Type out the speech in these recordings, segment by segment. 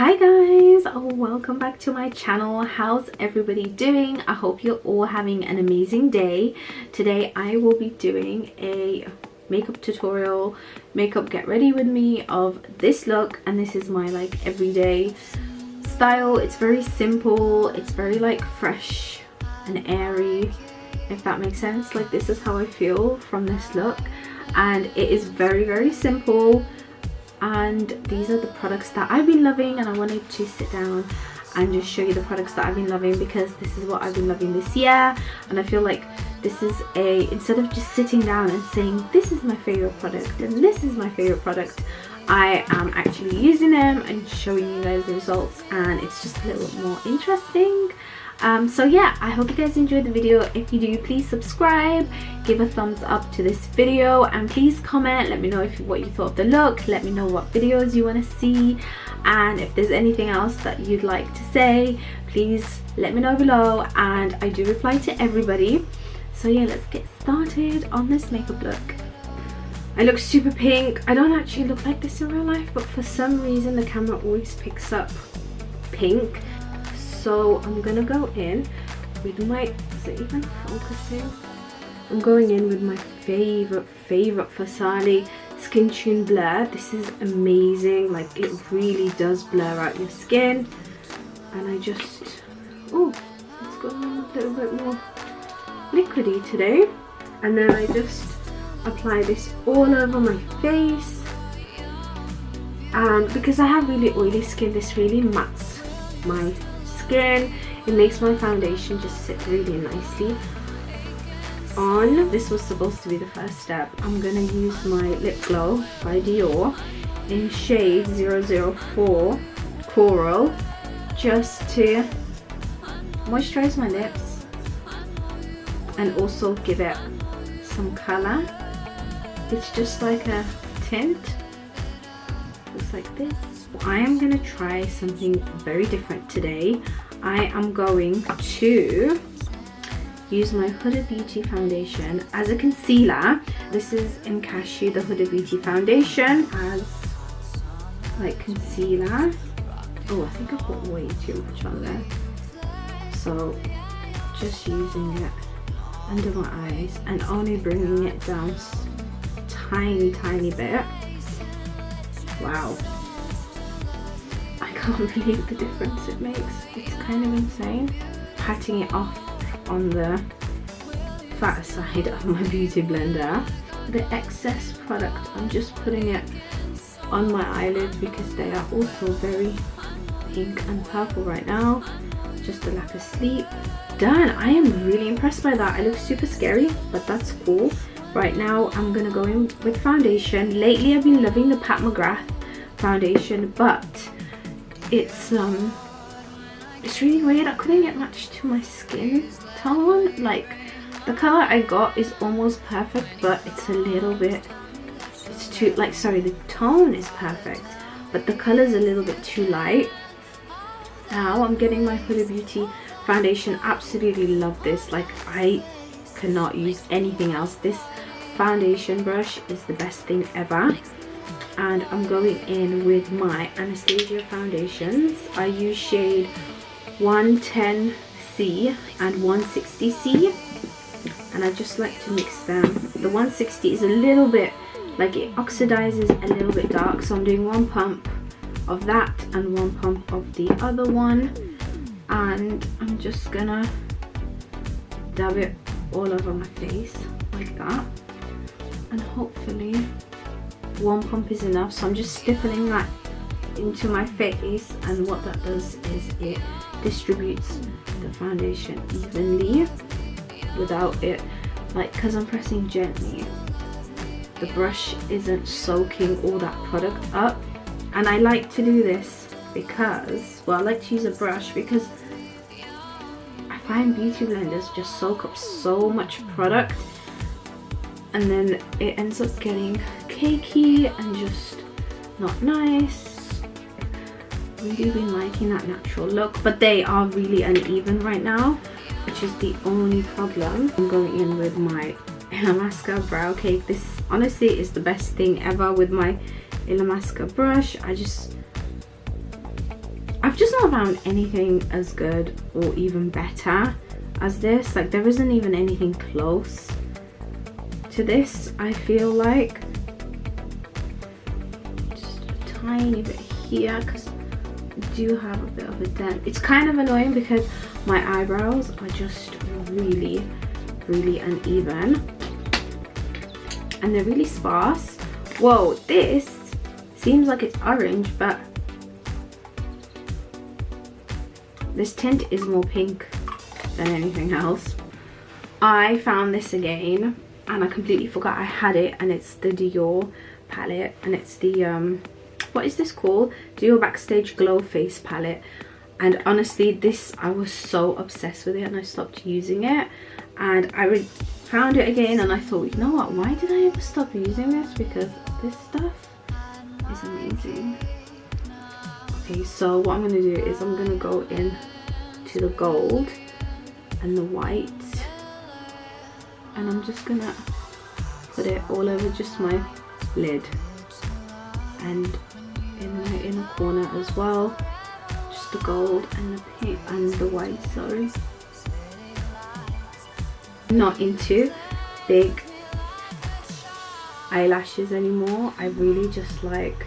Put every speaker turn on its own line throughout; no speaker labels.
Hi guys, welcome back to my channel. How's everybody doing? I hope you're all having an amazing day. Today I will be doing a makeup tutorial, makeup get ready with me of this look, and this is my like everyday style. It's very simple, it's very like fresh and airy, if that makes sense. Like this is how I feel from this look, and it is very simple. And these are the products that I've been loving, and I wanted to sit down and just show you the products that I've been loving, because this is what I've been loving this year. And I feel like this is instead of just sitting down and saying this is my favorite product and this is my favorite product, I am actually using them and showing you guys the results, and it's just a little bit more interesting. So yeah, I hope you guys enjoyed the video. If you do, please subscribe, give a thumbs up to this video, and please comment, let me know what you thought of the look. Let me know what videos you want to see, and if there's anything else that you'd like to say, please let me know below, and I do reply to everybody. So yeah, let's get started on this makeup look. I look super pink. I don't actually look like this in real life, but for some reason the camera always picks up pink. So I'm gonna go in with my, is it even focusing? I'm going in with my favorite Farsali Skin Tune Blur. This is amazing, like it really does blur out your skin. And I just, oh, it's going a little bit more liquidy today. And then I just apply this all over my face. And because I have really oily skin, this really mats my skin. It makes my foundation just sit really nicely on. This was supposed to be the first step. I'm gonna use my lip glow by Dior in shade 004 Coral, just to moisturize my lips and also give it some color. It's just like a tint, just like this. I am going to try something very different today. I am going to use my Huda Beauty foundation as a concealer. This is in Cashew, the Huda Beauty foundation as like concealer. Oh, I think I put way too much on there. So just using it under my eyes and only bringing it down tiny bit. Wow. I can't believe the difference it makes. It's kind of insane. Patting it off on the fat side of my beauty blender. The excess product, I'm just putting it on my eyelids because they are also very pink and purple right now. Just a lack of sleep. Done. I am really impressed by that. I look super scary, but that's cool. Right now I'm gonna go in with foundation. Lately I've been loving the Pat McGrath foundation, but it's really weird. I couldn't get matched to my skin tone. Like the color I got is almost perfect, but it's a little bit, it's too, like, sorry, the tone is perfect, but the color is a little bit too light. Now I'm getting my Huda Beauty foundation. Absolutely love this. Like I cannot use anything else. This foundation brush is the best thing ever. And I'm going in with my Anastasia foundations. I use shade 110C and 160C, and I just like to mix them. The 160 is a little bit, like it oxidizes a little bit dark, so I'm doing one pump of that and one pump of the other one, and I'm just gonna dab it all over my face like that, and hopefully one pump is enough. So I'm just stippling that into my face, and what that does is it distributes the foundation evenly without it, like, because I'm pressing gently, the brush isn't soaking all that product up. And I like to do this because, well, I like to use a brush because I find beauty blenders just soak up so much product, and then it ends up getting cakey and just not nice. Really been liking that natural look, but they are really uneven right now, which is the only problem. I'm going in with my Illamasqua brow cake. This honestly is the best thing ever with my Illamasqua brush. I've just not found anything as good or even better as this. Like, there isn't even anything close to this, I feel like. Just a tiny bit here, because I do have a bit of a dent. It's kind of annoying because my eyebrows are just really uneven and they're really sparse. Whoa, this seems like it's orange, but this tint is more pink than anything else. I found this again and I completely forgot I had it, and it's the Dior palette, and it's the what is this called? Dior Backstage Glow Face palette. And honestly, this, I was so obsessed with it and I stopped using it, and I found it again and I thought, you know what, why did I ever stop using this? Because this stuff is amazing. Okay, so what I'm going to do is I'm going to go in to the gold and the white, and I'm just going to put it all over just my lid and in my inner corner as well. Just the gold and the pink and the white, sorry. I'm not into big eyelashes anymore. I really just like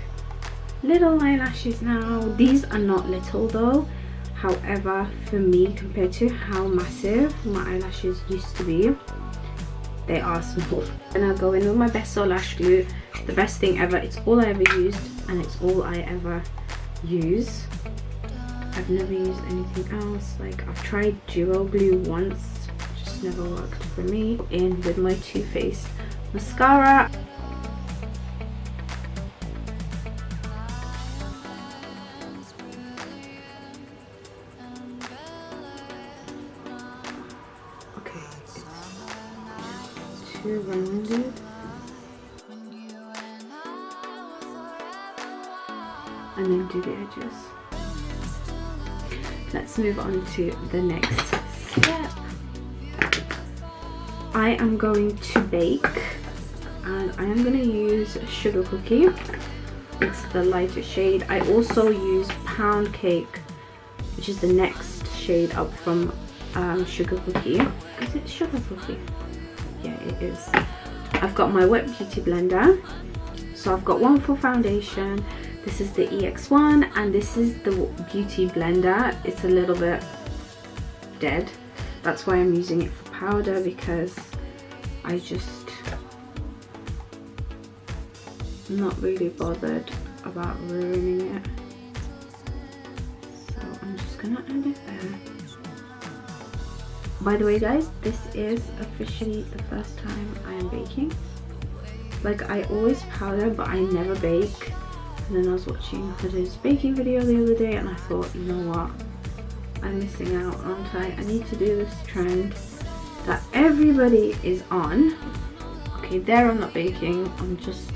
little eyelashes now. These are not little though, however, for me, compared to how massive my eyelashes used to be, they are small. And I'll go in with my Besso lash glue, the best thing ever. It's all I ever used and it's all I ever use. I've never used anything else. Like, I've tried duo glue once, just never worked for me. In with my Too Faced mascara. Okay, it's too rounded. And then do the edges. Let's move on to the next step. I am going to bake, and I am going to use Sugar Cookie. It's the lighter shade. I also use Pound Cake, which is the next shade up from Sugar Cookie. Is it Sugar Cookie? Yeah, it is. I've got my Wet Beauty blender. So I've got one for foundation. This is the EX1, and this is the Beauty blender. It's a little bit dead. That's why I'm using it for powder, because I just not really bothered about ruining it. So I'm just gonna add it there. By the way guys, this is officially the first time I am baking. Like, I always powder but I never bake. And then I was watching Huda's baking video the other day and I thought, you know what, I'm missing out, aren't I? I need to do this trend that everybody is on. Okay, there I'm not baking, I'm just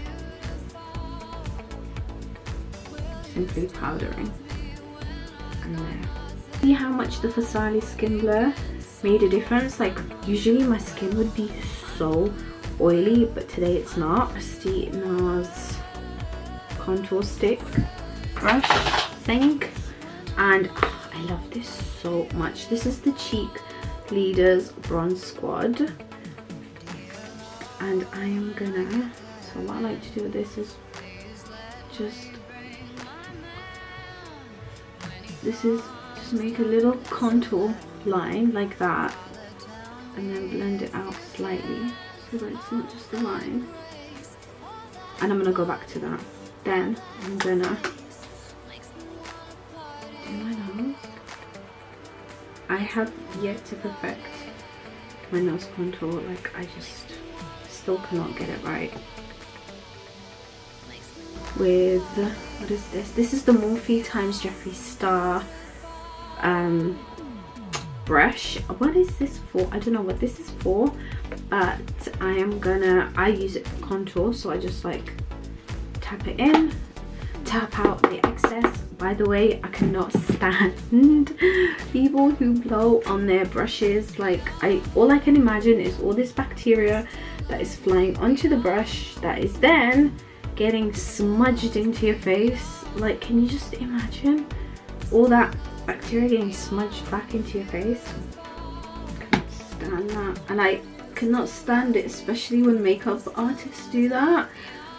simply powdering. And there. See how much the Fasali Skin Blur made a difference? Like, usually my skin would be so oily, but today it's not. Rusty NARS contour stick brush thing, and I love this so much. This is the Cheek Leaders Bronze Squad, and I am gonna, so what I like to do with this is just make a little contour line like that, and then blend it out slightly so that it's not just a line. And I'm gonna go back to that. Then I'm gonna do my nose. I have yet to perfect my nose contour. Like, I just still cannot get it right. With, what is this? This is the Morphe x Jeffree Star brush. What is this for? I don't know what this is for, but I use it for contour, so I just like tap it in, tap out the excess. By the way, I cannot stand people who blow on their brushes. Like, all I can imagine is all this bacteria that is flying onto the brush that is then getting smudged into your face. Like, can you just imagine? all that bacteria getting smudged back into your face. I cannot stand that, and I cannot stand it, especially when makeup artists do that.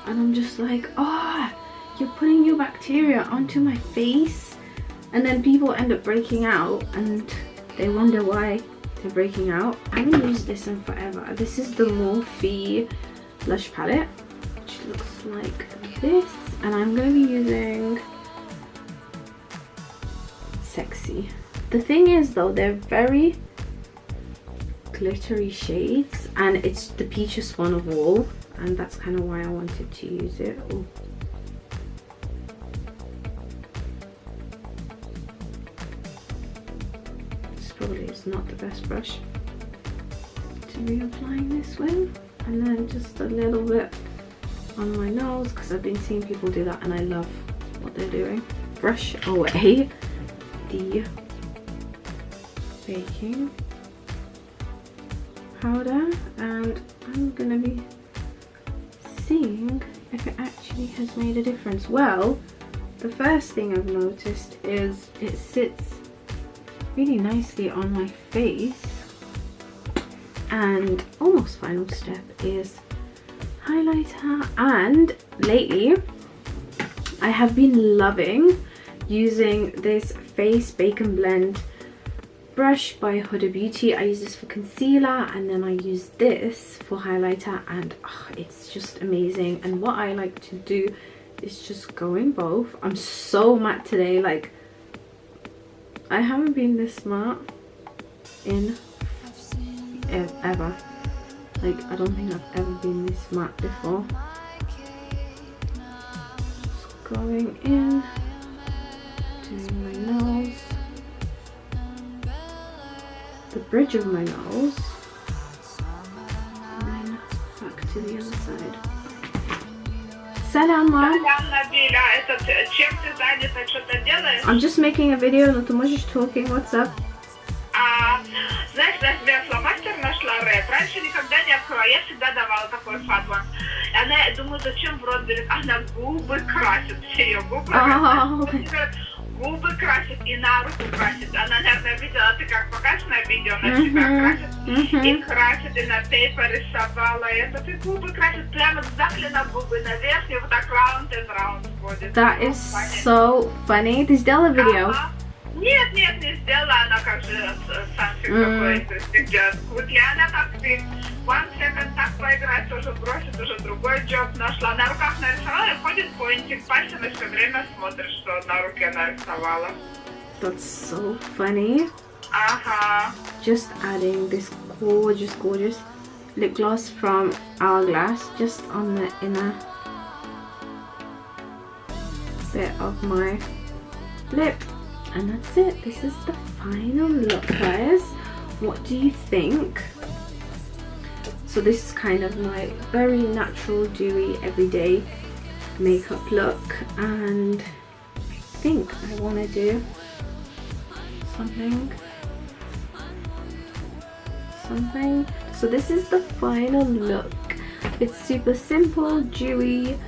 And I'm just like, oh, you're putting your bacteria onto my face, and then people end up breaking out and they wonder why they're breaking out. I haven't used this in forever. This is the Morphe blush palette, which looks like this, and I'm going to be using Sexy. The thing is though, they're very glittery shades, and it's the peachiest one of all, and that's kind of why I wanted to use it. Ooh. This probably is not the best brush to be applying this with, and then just a little bit on my nose, because I've been seeing people do that and I love what they're doing. Brush away the baking powder, and I'm gonna be seeing if it actually has made a difference. Well, the first thing I've noticed is it sits really nicely on my face, and almost final step is highlighter. And lately I have been loving using this Face Bake and Blend brush by Huda Beauty. I use this for concealer, and then I use this for highlighter, and it's just amazing. And what I like to do is just go in both. I'm so matte today, like I haven't been this matte in ever. Like I don't think I've ever been this matte before. Just going in, doing my nose, the bridge of my nose, and then back to the other side. Salam, Mom. I'm just making a video, но ты можешь talking. What's up?
Знаешь, я себе фломастер нашла Red. Раньше никогда не открывала, я всегда давала такой фатван. И она, я думаю, зачем в рот берет? Она губы красит, все ее губы красит. Губы красит и на руку красит. Она, наверное, видела, ты как покажешь на видео, на себя красит. И красит, и на пейпер рисовала это. И губы красит прямо сзади на губы, наверх, и вот так раунд and раунд ходит.
That is so funny. Ты сделала видео?
Нет, не сделала, она как же самфик какой-то сделает. И она как ты, one second так поиграет, тоже бросит, уже другой джоб нашла. На руках нарисовала и ходит поинтик пальцем, и все время смотришь, что на руке нарисовала.
That's so funny.
Ага.
Just adding this gorgeous lip gloss from Hourglass just on the inner bit of my lip. And that's it. This is the final look, guys. What do you think? So this is kind of my very natural, dewy, everyday makeup look, and I think I want to do something. So this is the final look. It's super simple, dewy,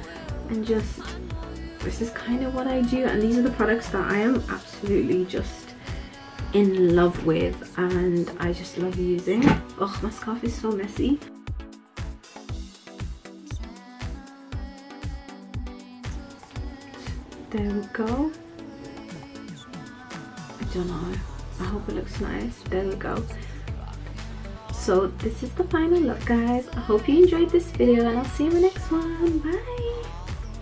and just this is kind of what I do, and these are the products that I am absolutely just in love with, and I just love using. Oh, my scarf is so messy. There we go. I don't know, I hope it looks nice. There we go. So this is the final look, guys. I hope you enjoyed this video, and I'll see you in the next one. Bye.